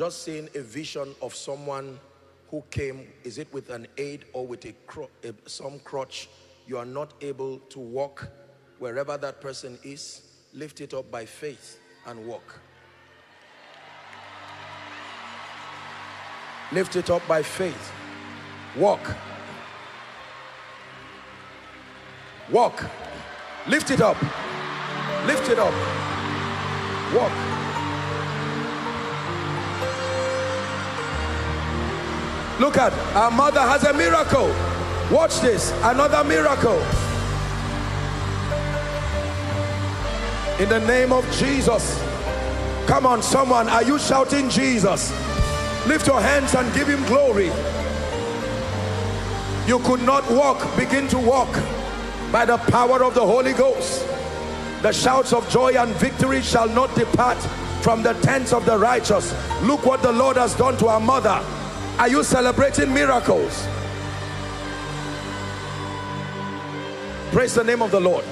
Just seeing a vision of someone who came, is it with an aid or with some crutch? You are not able to walk. Wherever that person is, lift it up by faith and walk. Lift it up by faith. Walk. Walk. Lift it up. Lift it up. Walk. Look at, our mother has a miracle. Watch this, another miracle. In the name of Jesus. Come on, someone, are you shouting Jesus? Lift your hands and give him glory. You could not walk, begin to walk by the power of the Holy Ghost. The shouts of joy and victory shall not depart from the tents of the righteous. Look what the Lord has done to our mother. Are you celebrating miracles? Praise the name of the Lord.